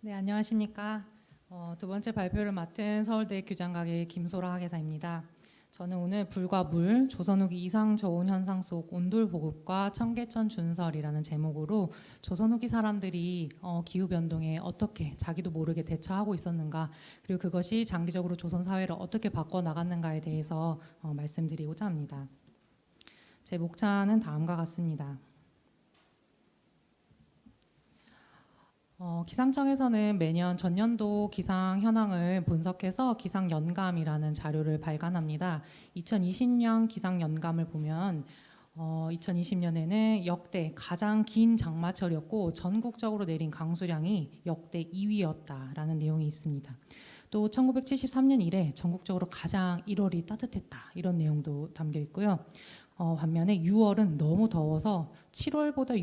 네, 안녕하십니까. 두 번째 발표를 맡은 서울대 규장각의 김소라 학예사입니다. 저는 오늘 불과 물, 조선 후기 이상 저온 현상 속 온돌 보급과 청계천 준설이라는 제목으로 조선 후기 사람들이 기후 변동에 어떻게 자기도 모르게 대처하고 있었는가, 그리고 그것이 장기적으로 조선 사회를 어떻게 바꿔 나갔는가에 대해서 말씀드리고자 합니다. 제 목차는 다음과 같습니다. 기상청에서는 매년 전년도 기상 현황을 분석해서 기상연감이라는 자료를 발간합니다. 2020년 기상연감을 보면 2020년에는 역대 가장 긴 장마철이었고 전국적으로 내린 강수량이 역대 2위였다라는 내용이 있습니다. 또 1973년 이래 전국적으로 가장 1월이 따뜻했다, 이런 내용도 담겨 있고요. 반면에 6월은 너무 더워서 7월보다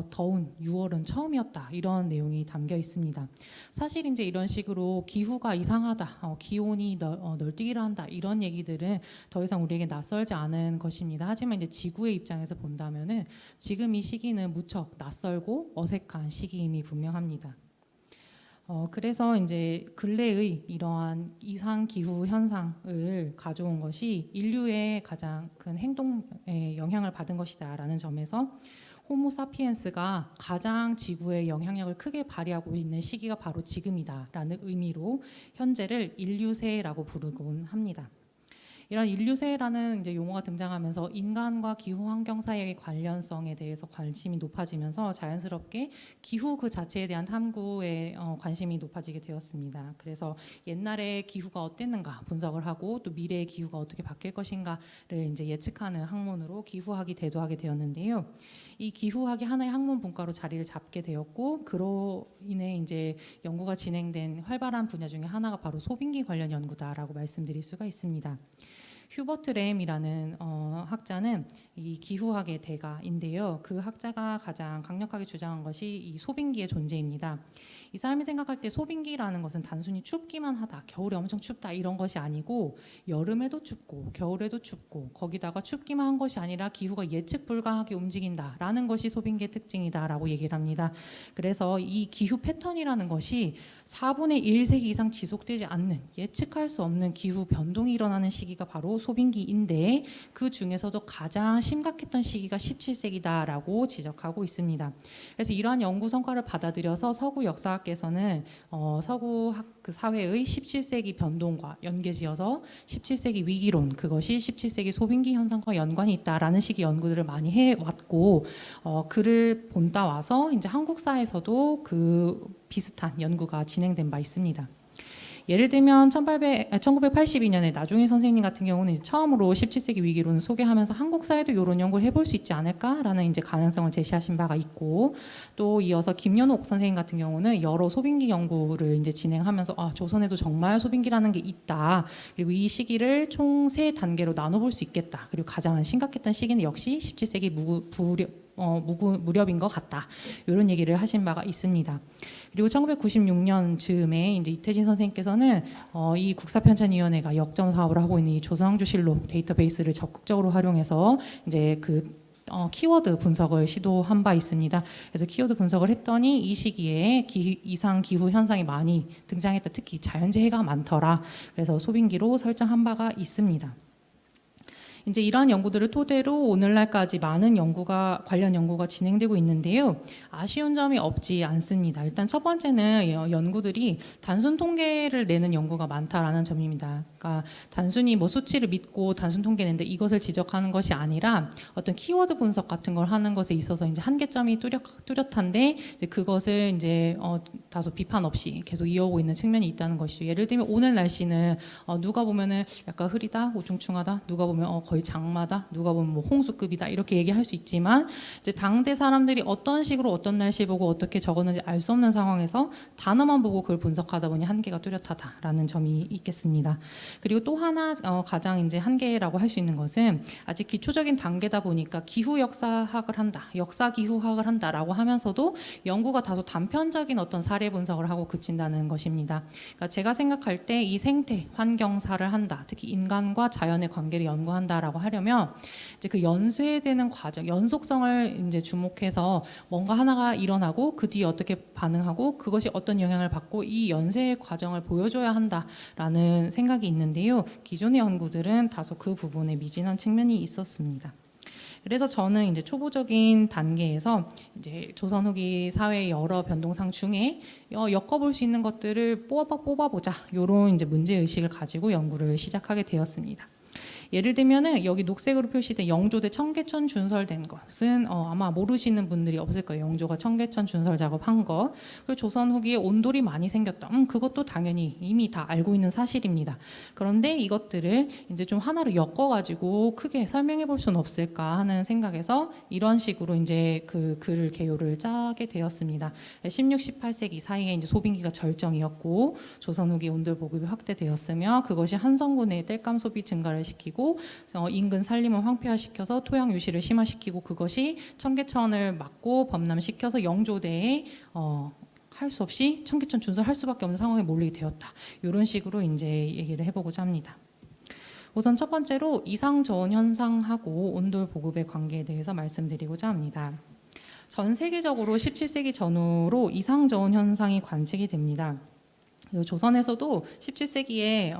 더운 6월은 처음이었다, 이런 내용이 담겨 있습니다. 사실 이제 이런 식으로 기후가 이상하다, 기온이 널뛰기를 한다, 이런 얘기들은 더 이상 우리에게 낯설지 않은 것입니다. 하지만 이제 지구의 입장에서 본다면은 지금 이 시기는 무척 낯설고 어색한 시기임이 분명합니다. 그래서 이제 근래의 이러한 이상 기후 현상을 가져온 것이 인류의 가장 큰 행동에 영향을 받은 것이다라는 점에서 호모사피엔스가 가장 지구에 영향력을 크게 발휘하고 있는 시기가 바로 지금이다라는 의미로 현재를 인류세라고 부르곤 합니다. 이런 인류세라는 이제 용어가 등장하면서 인간과 기후 환경 사이의 관련성에 대해서 관심이 높아지면서 자연스럽게 기후 그 자체에 대한 탐구에 관심이 높아지게 되었습니다. 그래서 옛날에 기후가 어땠는가 분석을 하고 또 미래의 기후가 어떻게 바뀔 것인가를 이제 예측하는 학문으로 기후학이 대두하게 되었는데요. 이 기후학이 하나의 학문 분과로 자리를 잡게 되었고, 그로 인해 이제 연구가 진행된 활발한 분야 중에 하나가 바로 소빙기 관련 연구다라고 말씀드릴 수가 있습니다. 휴버트 램이라는 학자는 이 기후학의 대가인데요. 그 학자가 가장 강력하게 주장한 것이 이 소빙기의 존재입니다. 이 사람이 생각할 때 소빙기라는 것은 단순히 춥기만 하다, 겨울에 엄청 춥다, 이런 것이 아니고 여름에도 춥고 겨울에도 춥고 거기다가 춥기만 한 것이 아니라 기후가 예측 불가하게 움직인다라는 것이 소빙기의 특징이다라고 얘기를 합니다. 그래서 이 기후 패턴이라는 것이 4분의 1세기 이상 지속되지 않는, 예측할 수 없는 기후 변동이 일어나는 시기가 바로 소빙기인데, 그 중에서도 가장 심각했던 시기가 17세기다라고 지적하고 있습니다. 그래서 이러한 연구 성과를 받아들여서 서구 역사학계에서는 서구 그 사회의 17세기 변동과 연계지어서 17세기 위기론, 그것이 17세기 소빙기 현상과 연관이 있다라는 식의 연구들을 많이 해왔고, 그를 본따 와서 이제 한국사에서도 그 비슷한 연구가 진행된 바 있습니다. 예를 들면 1982년에 나종일 선생님 같은 경우는 이제 처음으로 17세기 위기론을 소개하면서 한국 사회도 이런 연구를 해볼 수 있지 않을까라는 이제 가능성을 제시하신 바가 있고, 또 이어서 김연옥 선생님 같은 경우는 여러 소빙기 연구를 이제 진행하면서 조선에도 정말 소빙기라는 게 있다, 그리고 이 시기를 총 3단계로 나눠볼 수 있겠다, 그리고 가장 심각했던 시기는 역시 17세기 무렵인 것 같다, 이런 얘기를 하신 바가 있습니다. 그리고 1996년 즈음에 이제 이태진 선생님께서는 이 국사편찬위원회가 역점 사업을 하고 있는 이 조선왕조실록 데이터베이스를 적극적으로 활용해서 이제 그 키워드 분석을 시도한 바 있습니다. 그래서 키워드 분석을 했더니 이 시기에 이상 기후 현상이 많이 등장했다, 특히 자연재해가 많더라, 그래서 소빙기로 설정한 바가 있습니다. 이제 이러한 연구들을 토대로 오늘날까지 많은 관련 연구가 진행되고 있는데요. 아쉬운 점이 없지 않습니다. 일단 첫 번째는 연구들이 단순 통계를 내는 연구가 많다라는 점입니다. 그러니까 단순히 뭐 수치를 믿고 단순 통계 내는데 이것을 지적하는 것이 아니라 어떤 키워드 분석 같은 걸 하는 것에 있어서 이제 한계점이 뚜렷한데, 그것을 이제 다소 비판 없이 계속 이어오고 있는 측면이 있다는 것이죠. 예를 들면 오늘 날씨는 누가 보면은 약간 흐리다, 우중충하다, 누가 보면 거의 장마다, 누가 보면 뭐 홍수급이다, 이렇게 얘기할 수 있지만, 이제 당대 사람들이 어떤 식으로 어떤 날씨 보고 어떻게 적었는지 알 수 없는 상황에서 단어만 보고 그걸 분석하다 보니 한계가 뚜렷하다라는 점이 있겠습니다. 그리고 또 하나 가장 이제 한계라고 할 수 있는 것은 아직 기초적인 단계다 보니까 기후 역사학을 한다, 역사 기후학을 한다라고 하면서도 연구가 다소 단편적인 어떤 사례 분석을 하고 그친다는 것입니다. 그러니까 제가 생각할 때 이 생태 환경사를 한다, 특히 인간과 자연의 관계를 연구한다라고 하려면 이제 그 연쇄되는 과정, 연속성을 이제 주목해서 뭔가 하나가 일어나고 그 뒤에 어떻게 반응하고 그것이 어떤 영향을 받고 이 연쇄의 과정을 보여줘야 한다라는 생각이 있는데요. 기존의 연구들은 다소 그 부분에 미진한 측면이 있었습니다. 그래서 저는 이제 초보적인 단계에서 이제 조선 후기 사회의 여러 변동상 중에 엮어볼 수 있는 것들을 뽑아보자, 이런 이제 문제 의식을 가지고 연구를 시작하게 되었습니다. 예를 들면은 여기 녹색으로 표시된 영조대 청계천 준설된 것은 아마 모르시는 분들이 없을 거예요. 영조가 청계천 준설 작업한 거. 그리고 조선 후기에 온돌이 많이 생겼다. 그것도 당연히 이미 다 알고 있는 사실입니다. 그런데 이것들을 이제 좀 하나로 엮어가지고 크게 설명해 볼 수는 없을까 하는 생각에서 이런 식으로 이제 그 글을 개요를 짜게 되었습니다. 16, 18세기 사이에 이제 소빙기가 절정이었고 조선 후기 온돌 보급이 확대되었으며 그것이 한성군의 땔감 소비 증가를 시키고 인근 산림을 황폐화시켜서 토양 유실을 심화시키고 그것이 청계천을 막고 범람시켜서 영조대에 할 수 없이 청계천 준설할 수밖에 없는 상황에 몰리게 되었다. 이런 식으로 이제 얘기를 해보고자 합니다. 우선 첫 번째로 이상저온 현상하고 온돌 보급의 관계에 대해서 말씀드리고자 합니다. 전 세계적으로 17세기 전후로 이상저온 현상이 관측이 됩니다. 조선에서도 17세기에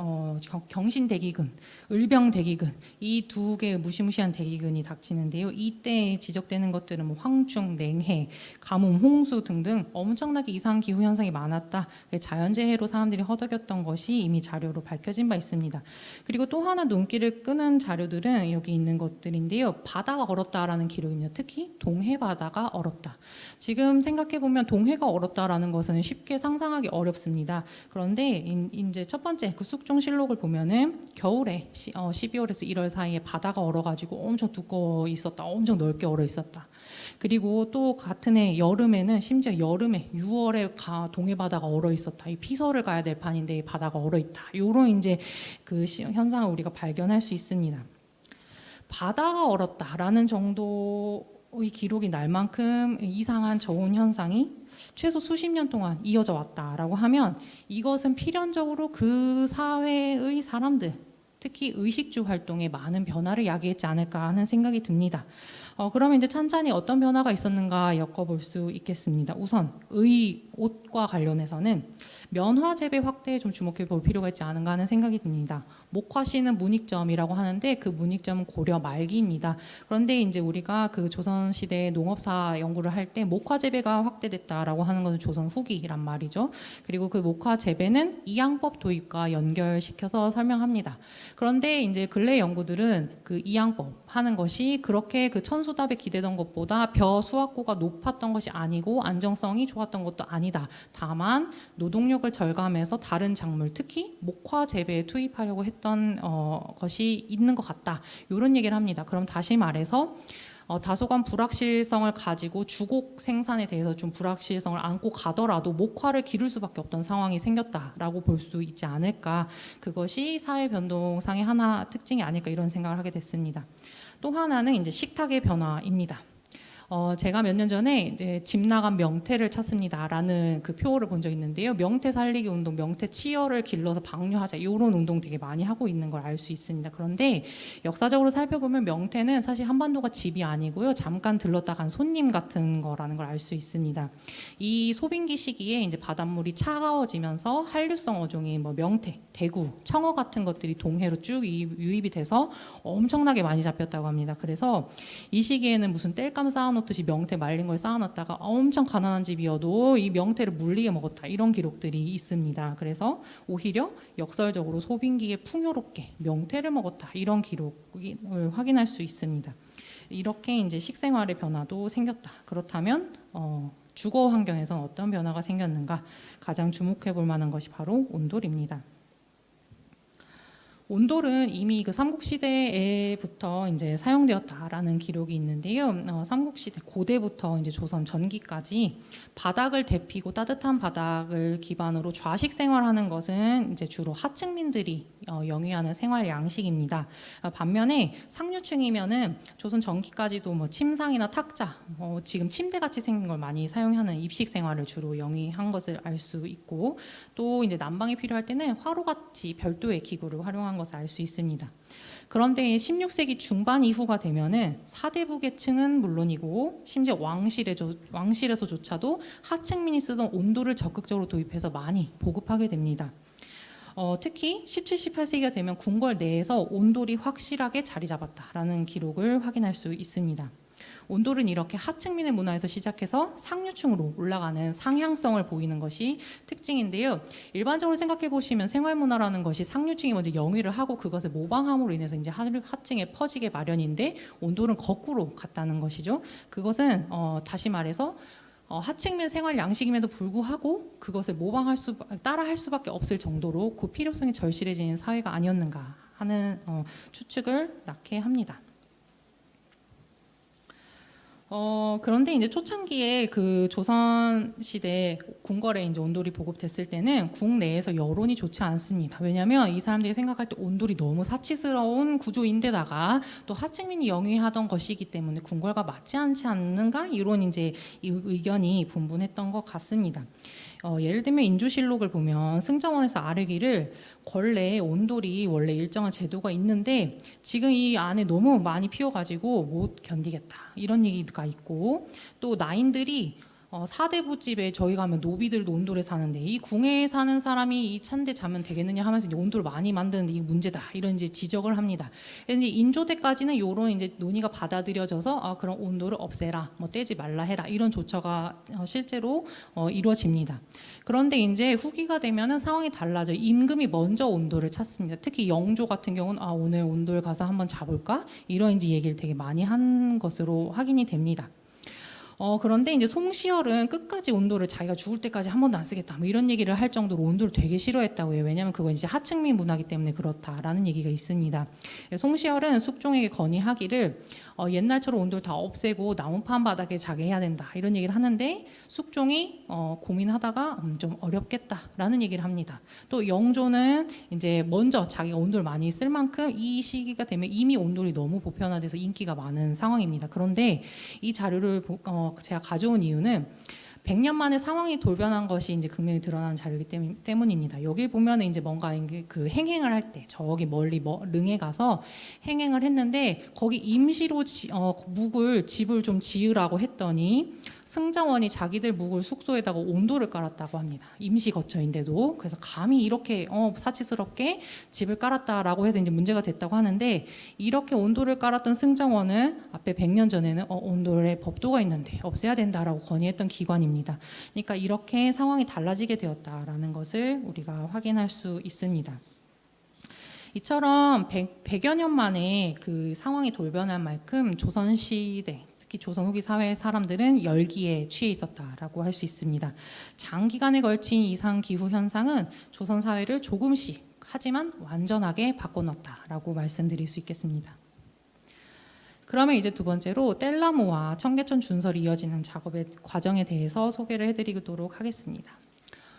경신대기근, 을병대기근 이 두 개의 무시무시한 대기근이 닥치는데요. 이때 지적되는 것들은 뭐 황충, 냉해, 가뭄, 홍수 등등 엄청나게 이상 기후 현상이 많았다. 자연재해로 사람들이 허덕였던 것이 이미 자료로 밝혀진 바 있습니다. 그리고 또 하나 눈길을 끄는 자료들은 여기 있는 것들인데요. 바다가 얼었다라는 기록입니다. 특히 동해 바다가 얼었다. 지금 생각해 보면 동해가 얼었다라는 것은 쉽게 상상하기 어렵습니다. 그런데 이제 첫 번째 그 숙종실록을 보면은 겨울에 12월에서 1월 사이에 바다가 얼어가지고 엄청 두꺼워 있었다, 엄청 넓게 얼어 있었다. 그리고 또 같은 해 여름에는 심지어 여름에 6월에 동해 바다가 얼어 있었다. 이 피서를 가야 될 판인데 이 바다가 얼어 있다. 이런 이제 그 현상을 우리가 발견할 수 있습니다. 바다가 얼었다라는 정도의 기록이 날 만큼 이상한 저온 현상이 최소 수십 년 동안 이어져 왔다라고 하면 이것은 필연적으로 그 사회의 사람들, 특히 의식주 활동에 많은 변화를 야기했지 않을까 하는 생각이 듭니다. 그러면 이제 찬찬히 어떤 변화가 있었는가 엮어볼 수 있겠습니다. 우선 옷과 관련해서는 면화 재배 확대에 좀 주목해 볼 필요가 있지 않은가 하는 생각이 듭니다. 목화씨는 문익점이라고 하는데 그 문익점은 고려 말기입니다. 그런데 이제 우리가 그 조선 시대 농업사 연구를 할 때 목화 재배가 확대됐다라고 하는 것은 조선 후기란 말이죠. 그리고 그 목화 재배는 이양법 도입과 연결시켜서 설명합니다. 그런데 이제 근래 연구들은 그 이양법 하는 것이 그렇게 그 천수답에 기대던 것보다 벼 수확고가 높았던 것이 아니고 안정성이 좋았던 것도 아니다. 다만 노동력을 절감해서 다른 작물, 특히 목화 재배에 투입하려고 했던 것이 있는 것 같다. 이런 얘기를 합니다. 그럼 다시 말해서 다소간 불확실성을 가지고 주곡 생산에 대해서 좀 불확실성을 안고 가더라도 목화를 기를 수밖에 없던 상황이 생겼다라고 볼 수 있지 않을까. 그것이 사회 변동상의 하나 특징이 아닐까 이런 생각을 하게 됐습니다. 또 하나는 이제 식탁의 변화입니다. 제가 몇 년 전에 이제 집 나간 명태를 찾습니다라는 그 표어를 본 적 있는데요. 명태 살리기 운동, 명태 치열을 길러서 방류하자 이런 운동 되게 많이 하고 있는 걸 알 수 있습니다. 그런데 역사적으로 살펴보면 명태는 사실 한반도가 집이 아니고요. 잠깐 들렀다 간 손님 같은 거라는 걸 알 수 있습니다. 이 소빙기 시기에 이제 바닷물이 차가워지면서 한류성 어종인 뭐 명태, 대구, 청어 같은 것들이 동해로 쭉 유입이 돼서 엄청나게 많이 잡혔다고 합니다. 그래서 이 시기에는 무슨 땔감 쌓아놓듯이 명태 말린 걸 쌓아놨다가 엄청 가난한 집이어도 이 명태를 물리게 먹었다 이런 기록들이 있습니다. 그래서 오히려 역설적으로 소빙기에 풍요롭게 명태를 먹었다 이런 기록을 확인할 수 있습니다. 이렇게 이제 식생활의 변화도 생겼다. 그렇다면 주거 환경에서는 어떤 변화가 생겼는가 가장 주목해 볼 만한 것이 바로 온돌입니다. 온돌은 이미 그 삼국시대에부터 이제 사용되었다라는 기록이 있는데요. 삼국시대 고대부터 이제 조선 전기까지 바닥을 데피고 따뜻한 바닥을 기반으로 좌식 생활하는 것은 이제 주로 하층민들이 영위하는 생활 양식입니다. 반면에 상류층이면은 조선 전기까지도 뭐 침상이나 탁자, 지금 침대 같이 생긴 걸 많이 사용하는 입식 생활을 주로 영위한 것을 알 수 있고, 또 이제 난방이 필요할 때는 화로같이 별도의 기구를 활용한 것을 알 수 있습니다. 그런데 16세기 중반 이후가 되면은 사대부 계층은 물론이고 심지어 왕실에서조차도 하층민이 쓰던 온돌을 적극적으로 도입해서 많이 보급하게 됩니다. 특히 17, 18세기가 되면 궁궐 내에서 온돌이 확실하게 자리 잡았다라는 기록을 확인할 수 있습니다. 온돌은 이렇게 하층민의 문화에서 시작해서 상류층으로 올라가는 상향성을 보이는 것이 특징인데요. 일반적으로 생각해 보시면 생활문화라는 것이 상류층이 먼저 영위를 하고 그것을 모방함으로 인해서 이제 하층에 퍼지게 마련인데, 온돌은 거꾸로 갔다는 것이죠. 그것은 다시 말해서 하층민 생활 양식임에도 불구하고 그것을 따라할 수밖에 없을 정도로 그 필요성이 절실해지는 사회가 아니었는가 하는 추측을 낳게 합니다. 그런데 이제 초창기에 그 조선 시대 궁궐에 이제 온돌이 보급됐을 때는 국내에서 여론이 좋지 않습니다. 왜냐하면 이 사람들이 생각할 때 온돌이 너무 사치스러운 구조인데다가 또 하층민이 영위하던 것이기 때문에 궁궐과 맞지 않지 않는가, 이런 이제 이 의견이 분분했던 것 같습니다. 예를 들면 인조실록을 보면 승정원에서 아뢰기를 권래 온돌이 원래 일정한 제도가 있는데 지금 이 안에 너무 많이 피워가지고 못 견디겠다, 이런 얘기가 있고, 또 나인들이 사대부집에 저희 가면 노비들도 온돌에 사는데 이 궁에 사는 사람이 이 찬데 자면 되겠느냐 하면서 이제 온돌을 많이 만드는데 이게 문제다, 이런 이제 지적을 합니다. 이제 인조 때까지는 이런 이제 논의가 받아들여져서 그럼 온돌을 없애라, 뭐 떼지 말라 해라, 이런 조처가 실제로 이루어집니다. 그런데 이제 후기가 되면은 상황이 달라져. 임금이 먼저 온돌을 찾습니다. 특히 영조 같은 경우는 오늘 온돌 가서 한번 자볼까, 이런 이제 얘기를 되게 많이 한 것으로 확인이 됩니다. 그런데 이제 송시열은 끝까지 온돌을 자기가 죽을 때까지 한 번도 안 쓰겠다, 뭐 이런 얘기를 할 정도로 온돌을 되게 싫어했다고 해요. 왜냐하면 그건 이제 하층민 문화이기 때문에 그렇다라는 얘기가 있습니다. 송시열은 숙종에게 건의하기를 옛날처럼 온돌 다 없애고 나무판 바닥에 자게 해야 된다, 이런 얘기를 하는데 숙종이 고민하다가 좀 어렵겠다라는 얘기를 합니다. 또 영조는 이제 먼저 자기가 온돌 많이 쓸 만큼 이 시기가 되면 이미 온돌이 너무 보편화돼서 인기가 많은 상황입니다. 그런데 이 자료를 제가 가져온 이유는 100년 만에 상황이 돌변한 것이 이제 극명히 드러나는 자료이기 때문입니다. 여기 보면 이제 뭔가 그 행행을 할 때 저기 멀리 릉에 가서 행행을 했는데 거기 임시로 집을 좀 지으라고 했더니 승정원이 자기들 묵을 숙소에다가 온돌을 깔았다고 합니다. 임시 거처인데도. 그래서 감히 이렇게 사치스럽게 집을 깔았다라고 해서 이제 문제가 됐다고 하는데, 이렇게 온돌을 깔았던 승정원은 앞에 100년 전에는 온돌에 법도가 있는데 없애야 된다라고 건의했던 기관입니다. 그러니까 이렇게 상황이 달라지게 되었다라는 것을 우리가 확인할 수 있습니다. 이처럼 100여 년 만에 그 상황이 돌변한 만큼 조선시대, 특히 조선 후기 사회 사람들은 열기에 취해 있었다라고 할 수 있습니다. 장기간에 걸친 이상 기후 현상은 조선 사회를 조금씩 하지만 완전하게 바꿔놓았다라고 말씀드릴 수 있겠습니다. 그러면 이제 두 번째로 뗄나무와 청계천 준설이 이어지는 작업의 과정에 대해서 소개를 해드리도록 하겠습니다.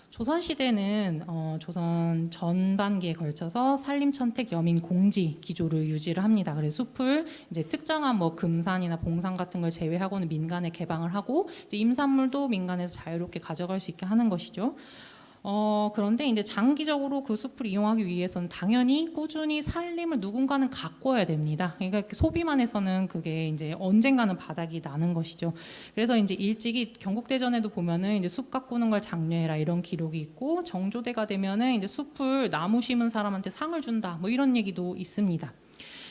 조선시대는 조선 전반기에 걸쳐서 산림천택 여민 공지 기조를 유지를 합니다. 그래서 숲을 이제 특정한 뭐 금산이나 봉산 같은 걸 제외하고는 민간에 개방을 하고, 이제 임산물도 민간에서 자유롭게 가져갈 수 있게 하는 것이죠. 그런데 이제 장기적으로 그 숲을 이용하기 위해서는 당연히 꾸준히 산림을 누군가는 가꿔야 됩니다. 그러니까 소비만 해서는 그게 이제 언젠가는 바닥이 나는 것이죠. 그래서 이제 일찍이 경국대전에도 보면은 이제 숲 가꾸는 걸 장려해라, 이런 기록이 있고, 정조대가 되면은 이제 숲을 나무 심은 사람한테 상을 준다, 뭐 이런 얘기도 있습니다.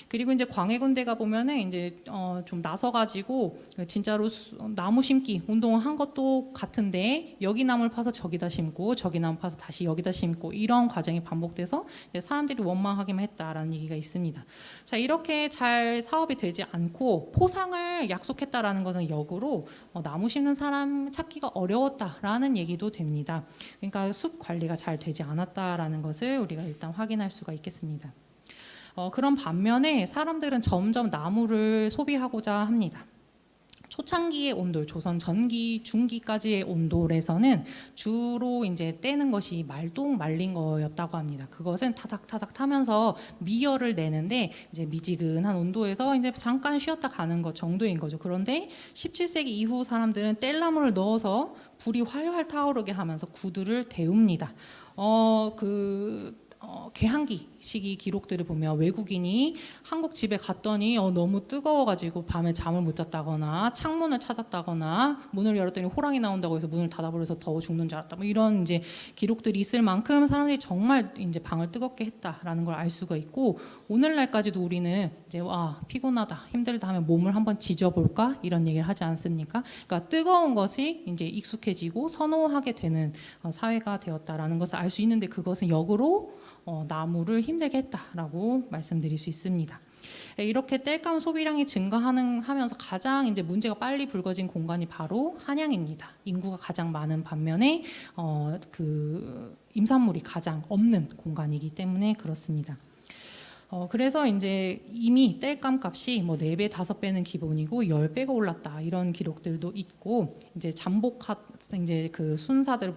그리고 이제 광해군대가 보면은 이제 좀 나서가지고 진짜로 나무 심기 운동을 한 것도 같은데, 여기 나무를 파서 저기다 심고 저기 나무 파서 다시 여기다 심고, 이런 과정이 반복돼서 사람들이 원망하기만 했다라는 얘기가 있습니다. 자, 이렇게 잘 사업이 되지 않고 포상을 약속했다라는 것은 역으로 나무 심는 사람 찾기가 어려웠다라는 얘기도 됩니다. 그러니까 숲 관리가 잘 되지 않았다라는 것을 우리가 일단 확인할 수가 있겠습니다. 그런 반면에 사람들은 점점 나무를 소비하고자 합니다. 초창기의 온돌, 조선 전기, 중기까지의 온돌에서는 주로 이제 떼는 것이 말똥 말린 거였다고 합니다. 그것은 타닥타닥 타면서 미열을 내는데 이제 미지근한 온도에서 이제 잠깐 쉬었다 가는 것 정도인 거죠. 그런데 17세기 이후 사람들은 뗄나무를 넣어서 불이 활활 타오르게 하면서 구두를 데웁니다. 개항기 시기 기록들을 보면 외국인이 한국 집에 갔더니 너무 뜨거워가지고 밤에 잠을 못 잤다거나 창문을 찾았다거나 문을 열었더니 호랑이 나온다고 해서 문을 닫아버려서 더워 죽는 줄 알았다. 뭐 이런 이제 기록들이 있을 만큼 사람들이 정말 이제 방을 뜨겁게 했다라는 걸 알 수가 있고, 오늘날까지도 우리는 이제 피곤하다, 힘들다 하면 몸을 한번 지져볼까 이런 얘기를 하지 않습니까? 그러니까 뜨거운 것이 이제 익숙해지고 선호하게 되는 사회가 되었다라는 것을 알 수 있는데, 그것은 역으로 나무를 힘들게 했다라고 말씀드릴 수 있습니다. 이렇게 땔감 소비량이 증가하면서 가장 이제 문제가 빨리 불거진 공간이 바로 한양입니다. 인구가 가장 많은 반면에 그 임산물이 가장 없는 공간이기 때문에 그렇습니다. 그래서 이제 이미 땔감 값이 뭐 4배, 5배는 기본이고 10배가 올랐다 이런 기록들도 있고, 이제 이제 그 순사들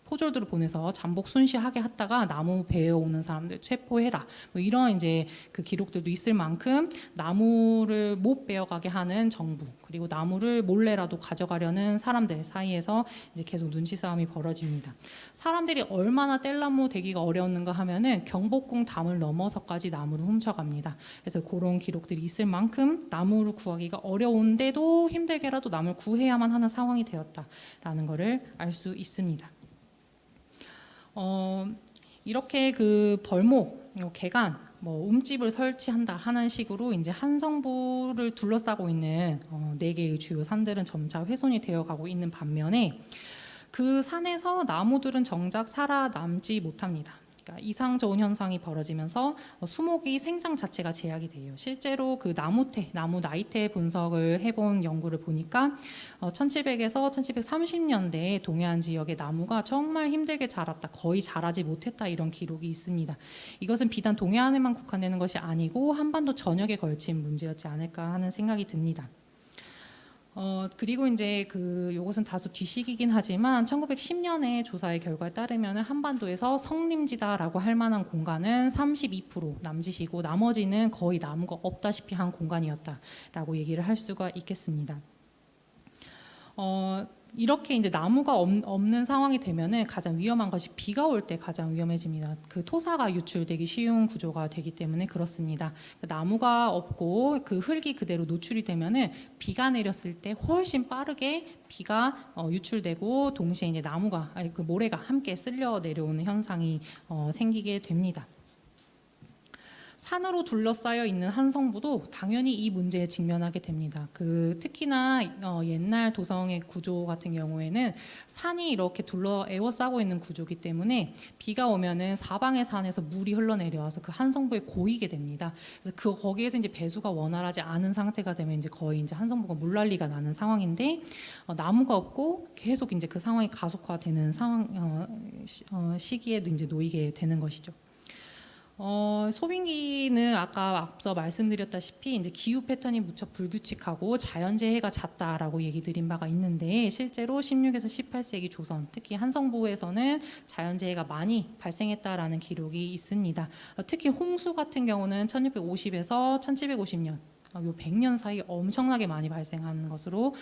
포졸들을 보내서 잠복 순시하게 했다가 나무 베어오는 사람들 체포해라, 뭐 이런 이제 그 기록들도 있을 만큼 나무를 못 베어가게 하는 정부, 그리고 나무를 몰래라도 가져가려는 사람들 사이에서 이제 계속 눈치 싸움이 벌어집니다. 사람들이 얼마나 뗄나무 대기가 어려웠는가 하면은 경복궁 담을 넘어서까지 나무를 훔쳐갑니다. 그래서 그런 기록들이 있을 만큼 나무를 구하기가 어려운데도 힘들게라도 나무를 구해야만 하는 상황이 되었다라는 것을 알 수 있습니다. 이렇게 그 벌목, 개간, 뭐 움집을 설치한다 하는 식으로 이제 한성부를 둘러싸고 있는 4개의 주요 산들은 점차 훼손이 되어가고 있는 반면에, 그 산에서 나무들은 정작 살아남지 못합니다. 그러니까 이상 저온 현상이 벌어지면서 수목이 생장 자체가 제약이 돼요. 실제로 그 나무 나이테 분석을 해본 연구를 보니까 1700에서 1730년대에 동해안 지역의 나무가 정말 힘들게 자랐다, 거의 자라지 못했다 이런 기록이 있습니다. 이것은 비단 동해안에만 국한되는 것이 아니고 한반도 전역에 걸친 문제였지 않을까 하는 생각이 듭니다. 그리고 이제 요것은 다소 뒤식이긴 하지만 1910년에 조사의 결과에 따르면 한반도에서 성림지다라고 할 만한 공간은 32% 남짓이고 나머지는 거의 나무가 없다시피 한 공간이었다라고 얘기를 할 수가 있겠습니다. 이렇게 이제 나무가 없는 상황이 되면은 가장 위험한 것이 비가 올 때 가장 위험해집니다. 그 토사가 유출되기 쉬운 구조가 되기 때문에 그렇습니다. 나무가 없고 그 흙이 그대로 노출이 되면은 비가 내렸을 때 훨씬 빠르게 비가 유출되고 동시에 이제 그 모래가 함께 쓸려 내려오는 현상이 생기게 됩니다. 산으로 둘러싸여 있는 한성부도 당연히 이 문제에 직면하게 됩니다. 특히나 옛날 도성의 구조 같은 경우에는 산이 이렇게 에워싸고 있는 구조이기 때문에 비가 오면은 사방의 산에서 물이 흘러내려와서 그 한성부에 고이게 됩니다. 그래서 거기에서 이제 배수가 원활하지 않은 상태가 되면 이제 거의 이제 한성부가 물난리가 나는 상황인데, 나무가 없고 계속 이제 그 상황이 가속화되는 시기에도 이제 놓이게 되는 것이죠. 소빙기는 아까 앞서 말씀드렸다시피 이제 기후 패턴이 무척 불규칙하고 자연재해가 잦다라고 얘기 드린 바가 있는데, 실제로 16에서 18세기 조선, 특히 한성부에서는 자연재해가 많이 발생했다라는 기록이 있습니다. 특히 홍수 같은 경우는 1650에서 1750년, 요 100년 사이 엄청나게 많이 발생한 것으로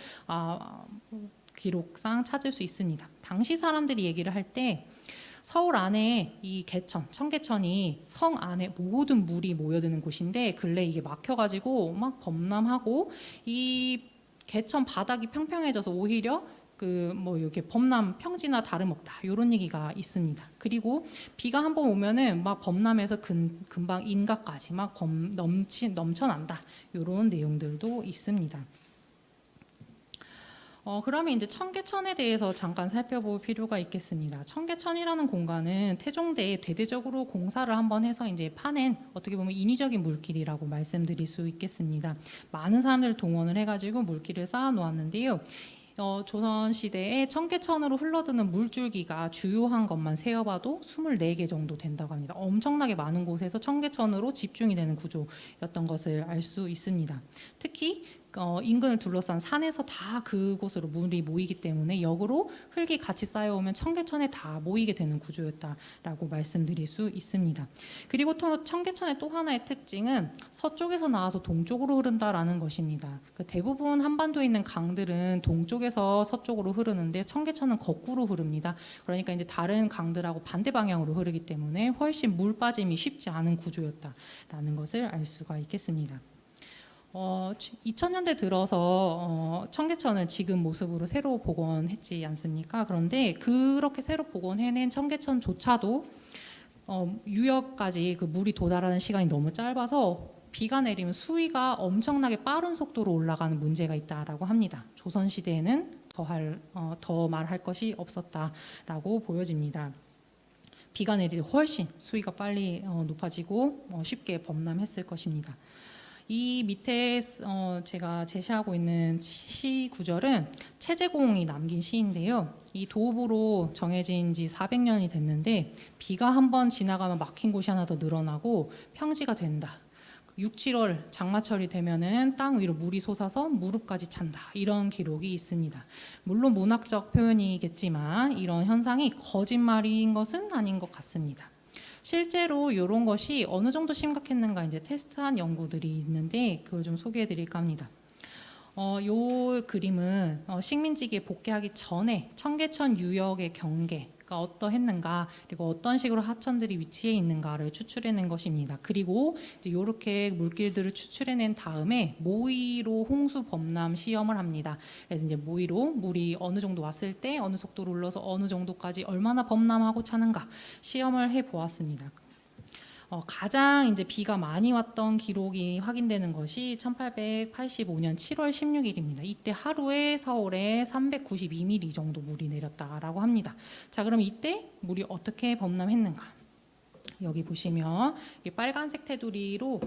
기록상 찾을 수 있습니다. 당시 사람들이 얘기를 할 때 서울 안에 이 청계천이 성 안에 모든 물이 모여드는 곳인데 근래 이게 막혀가지고 막 범람하고 이 개천 바닥이 평평해져서 오히려 이렇게 범람 평지나 다름없다 이런 얘기가 있습니다. 그리고 비가 한번 오면은 막 범람해서 금방 인가까지 막 넘쳐난다 이런 내용들도 있습니다. 그러면 이제 청계천에 대해서 잠깐 살펴볼 필요가 있겠습니다. 청계천이라는 공간은 태종대에 대대적으로 공사를 한번 해서 이제 파낸 어떻게 보면 인위적인 물길이라고 말씀드릴 수 있겠습니다. 많은 사람들을 동원을 해가지고 물길을 쌓아 놓았는데요. 조선 시대에 청계천으로 흘러드는 물줄기가 주요한 것만 세어봐도 24개 정도 된다고 합니다. 엄청나게 많은 곳에서 청계천으로 집중이 되는 구조였던 것을 알 수 있습니다. 특히 인근을 둘러싼 산에서 다 그곳으로 물이 모이기 때문에 역으로 흙이 같이 쌓여오면 청계천에 다 모이게 되는 구조였다라고 말씀드릴 수 있습니다. 그리고 또 청계천의 또 하나의 특징은 서쪽에서 나와서 동쪽으로 흐른다라는 것입니다. 대부분 한반도에 있는 강들은 동쪽에서 서쪽으로 흐르는데 청계천은 거꾸로 흐릅니다. 그러니까 이제 다른 강들하고 반대 방향으로 흐르기 때문에 훨씬 물 빠짐이 쉽지 않은 구조였다라는 것을 알 수가 있겠습니다. 2000년대 들어서 청계천을 지금 모습으로 새로 복원했지 않습니까? 그런데 그렇게 새로 복원해낸 청계천조차도 유역까지 그 물이 도달하는 시간이 너무 짧아서 비가 내리면 수위가 엄청나게 빠른 속도로 올라가는 문제가 있다라고 합니다. 조선 시대에는 더 말할 것이 없었다라고 보여집니다. 비가 내릴 때 훨씬 수위가 빨리 높아지고 쉽게 범람했을 것입니다. 이 밑에 제가 제시하고 있는 시 구절은 최재공이 남긴 시인데요. 이 도읍으로 정해진 지 400년이 됐는데 비가 한번 지나가면 막힌 곳이 하나 더 늘어나고 평지가 된다. 6, 7월 장마철이 되면은 땅 위로 물이 솟아서 무릎까지 찬다. 이런 기록이 있습니다. 물론 문학적 표현이겠지만 이런 현상이 거짓말인 것은 아닌 것 같습니다. 실제로 이런 것이 어느 정도 심각했는가 이제 테스트한 연구들이 있는데 그걸 좀 소개해 드릴까 합니다. 요 그림은 식민지기에 복귀하기 전에 청계천 유역의 경계가 어떠했는가 그리고 어떤 식으로 하천들이 위치해 있는가를 추출해낸 것입니다. 그리고 이제 이렇게 물길들을 추출해낸 다음에 모의로 홍수 범람 시험을 합니다. 그래서 이제 모의로 물이 어느 정도 왔을 때 어느 속도로 흘러서 어느 정도까지 얼마나 범람하고 차는가 시험을 해 보았습니다. 가장 이제 비가 많이 왔던 기록이 확인되는 것이 1885년 7월 16일입니다. 이때 하루에 서울에 392mm 정도 물이 내렸다라고 합니다. 자, 그럼 이때 물이 어떻게 범람했는가? 여기 보시면 빨간색 테두리로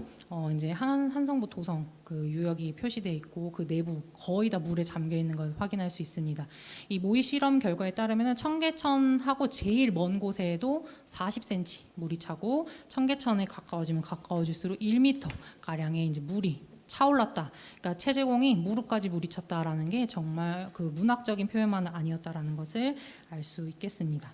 이제 한성부 도성 그 유역이 표시되어 있고 그 내부 거의 다 물에 잠겨 있는 것을 확인할 수 있습니다. 이 모의 실험 결과에 따르면 청계천하고 제일 먼 곳에도 40cm 물이 차고 청계천에 가까워지면 가까워질수록 1m 가량의 이제 물이 차올랐다. 그러니까 최재공이 무릎까지 물이 찼다라는 게 정말 그 문학적인 표현만은 아니었다라는 것을 알 수 있겠습니다.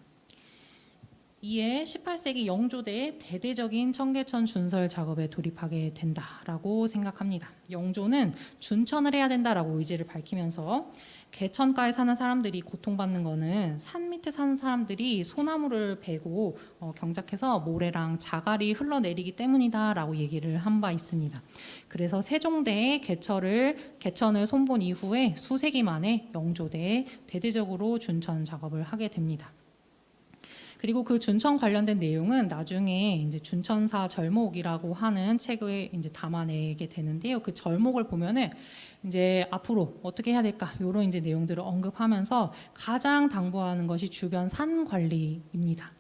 이에 18세기 영조대의 대대적인 청계천 준설 작업에 돌입하게 된다라고 생각합니다. 영조는 준천을 해야 된다라고 의지를 밝히면서 개천가에 사는 사람들이 고통받는 거는 산 밑에 사는 사람들이 소나무를 베고 경작해서 모래랑 자갈이 흘러내리기 때문이다라고 얘기를 한 바 있습니다. 그래서 세종대의 개천을 손본 이후에 수세기 만에 영조대에 대대적으로 준천 작업을 하게 됩니다. 그리고 그 준천 관련된 내용은 나중에 이제 준천사 절목이라고 하는 책에 이제 담아내게 되는데요. 그 절목을 보면은 이제 앞으로 어떻게 해야 될까 이런 이제 내용들을 언급하면서 가장 당부하는 것이 주변 산 관리입니다.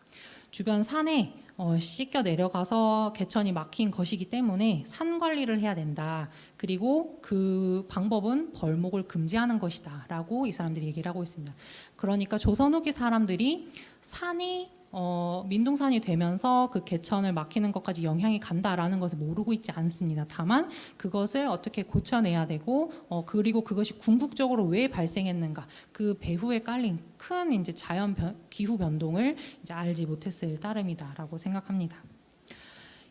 주변 산에 씻겨 내려가서 개천이 막힌 것이기 때문에 산 관리를 해야 된다. 그리고 그 방법은 벌목을 금지하는 것이다 라고 이 사람들이 얘기를 하고 있습니다. 그러니까 조선 후기 사람들이 산이 민둥산이 되면서 그 개천을 막히는 것까지 영향이 간다라는 것을 모르고 있지 않습니다. 다만 그것을 어떻게 고쳐내야 되고 그리고 그것이 궁극적으로 왜 발생했는가 그 배후에 깔린 큰 이제 기후 변동을 이제 알지 못했을 따름이다라고 생각합니다.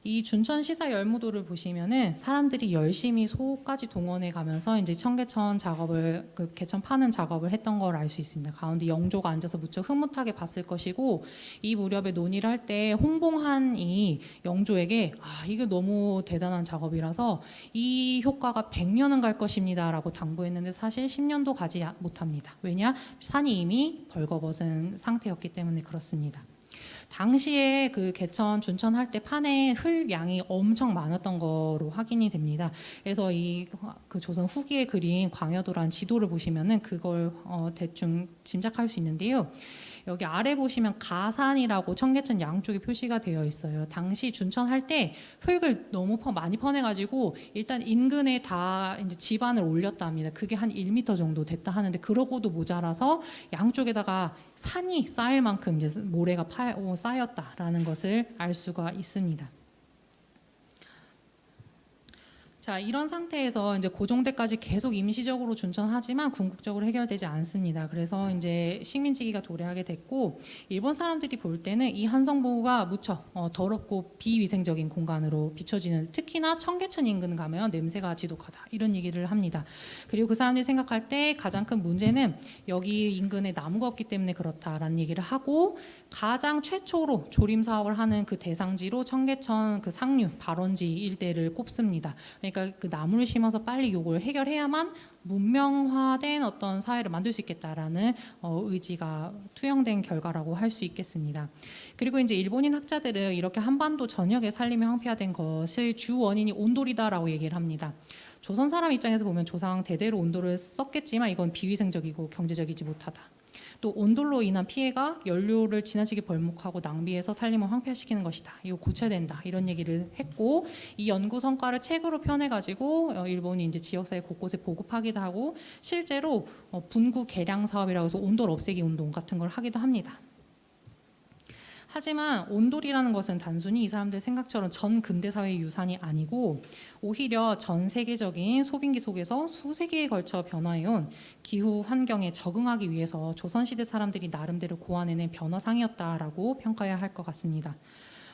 이 준천 시사 열무도를 보시면은 사람들이 열심히 소까지 동원해 가면서 이제 청계천 작업을 그 개천 파는 작업을 했던 걸 알 수 있습니다. 가운데 영조가 앉아서 무척 흐뭇하게 봤을 것이고 이 무렵에 논의를 할 때 홍봉한이 영조에게 이게 너무 대단한 작업이라서 이 효과가 100년은 갈 것입니다라고 당부했는데 사실 10년도 가지 못합니다. 왜냐? 산이 이미 벌거벗은 상태였기 때문에 그렇습니다. 당시에 그 개천 준천할 때 판에 흙 양이 엄청 많았던 거로 확인이 됩니다. 그래서 그 조선 후기에 그린 광여도라는 지도를 보시면은 그걸 대충 짐작할 수 있는데요. 여기 아래 보시면 가산이라고 청계천 양쪽에 표시가 되어 있어요. 당시 준천할 때 흙을 너무 많이 퍼내가지고 일단 인근에 다 이제 지반을 올렸다 합니다. 그게 한 1m 정도 됐다 하는데 그러고도 모자라서 양쪽에다가 산이 쌓일 만큼 이제 모래가 쌓였다라는 것을 알 수가 있습니다. 자, 이런 상태에서 이제 고종 때까지 계속 임시적으로 준천하지만 궁극적으로 해결되지 않습니다. 그래서 이제 식민지기가 도래하게 됐고 일본 사람들이 볼 때는 이 한성부가 무척 더럽고 비위생적인 공간으로 비춰지는, 특히나 청계천 인근 가면 냄새가 지독하다 이런 얘기를 합니다. 그리고 그 사람들이 생각할 때 가장 큰 문제는 여기 인근에 나무가 없기 때문에 그렇다라는 얘기를 하고, 가장 최초로 조림 사업을 하는 그 대상지로 청계천 그 상류 발원지 일대를 꼽습니다. 그러니까 그 나무를 심어서 빨리 요걸 해결해야만 문명화된 어떤 사회를 만들 수 있겠다라는 의지가 투영된 결과라고 할 수 있겠습니다. 그리고 이제 일본인 학자들은 이렇게 한반도 전역의 산림이 황폐화된 것의 주 원인이 온돌이다라고 얘기를 합니다. 조선 사람 입장에서 보면 조상 대대로 온돌을 썼겠지만 이건 비위생적이고 경제적이지 못하다. 또 온돌로 인한 피해가 연료를 지나치게 벌목하고 낭비해서 산림을 황폐화시키는 것이다. 이거 고쳐야 된다. 이런 얘기를 했고, 이 연구 성과를 책으로 펴내가지고 일본이 이제 지역사회 곳곳에 보급하기도 하고, 실제로 분구 개량 사업이라고 해서 온돌 없애기 운동 같은 걸 하기도 합니다. 하지만 온돌이라는 것은 단순히 이 사람들 생각처럼 전 근대 사회의 유산이 아니고 오히려 전 세계적인 소빙기 속에서 수세기에 걸쳐 변화해온 기후 환경에 적응하기 위해서 조선시대 사람들이 나름대로 고안해낸 변화상이었다라고 평가해야 할 것 같습니다.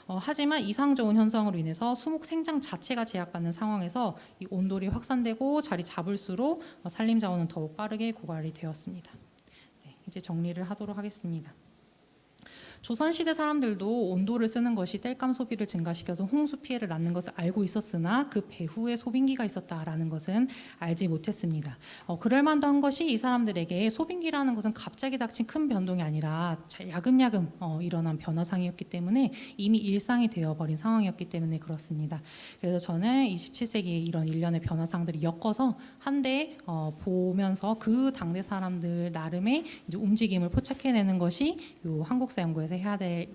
하지만 이상 좋은 현상으로 인해서 수목 생장 자체가 제약받는 상황에서 이 온돌이 확산되고 자리 잡을수록 산림 자원은 더욱 빠르게 고갈이 되었습니다. 네, 이제 정리를 하도록 하겠습니다. 조선시대 사람들도 온돌을 쓰는 것이 땔감 소비를 증가시켜서 홍수 피해를 낳는 것을 알고 있었으나 그 배후에 소빙기가 있었다라는 것은 알지 못했습니다. 그럴만도 한 것이 이 사람들에게 소빙기라는 것은 갑자기 닥친 큰 변동이 아니라 야금야금 일어난 변화상이었기 때문에 이미 일상이 되어버린 상황이었기 때문에 그렇습니다. 그래서 저는 27세기의 이런 일련의 변화상들이 엮어서 한데 보면서 그 당대 사람들 나름의 이제 움직임을 포착해내는 것이 요 한국사 연구에서 해야 될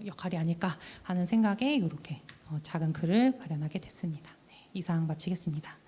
역할이 아닐까 하는 생각에 이렇게 작은 글을 마련하게 됐습니다. 네, 이상 마치겠습니다.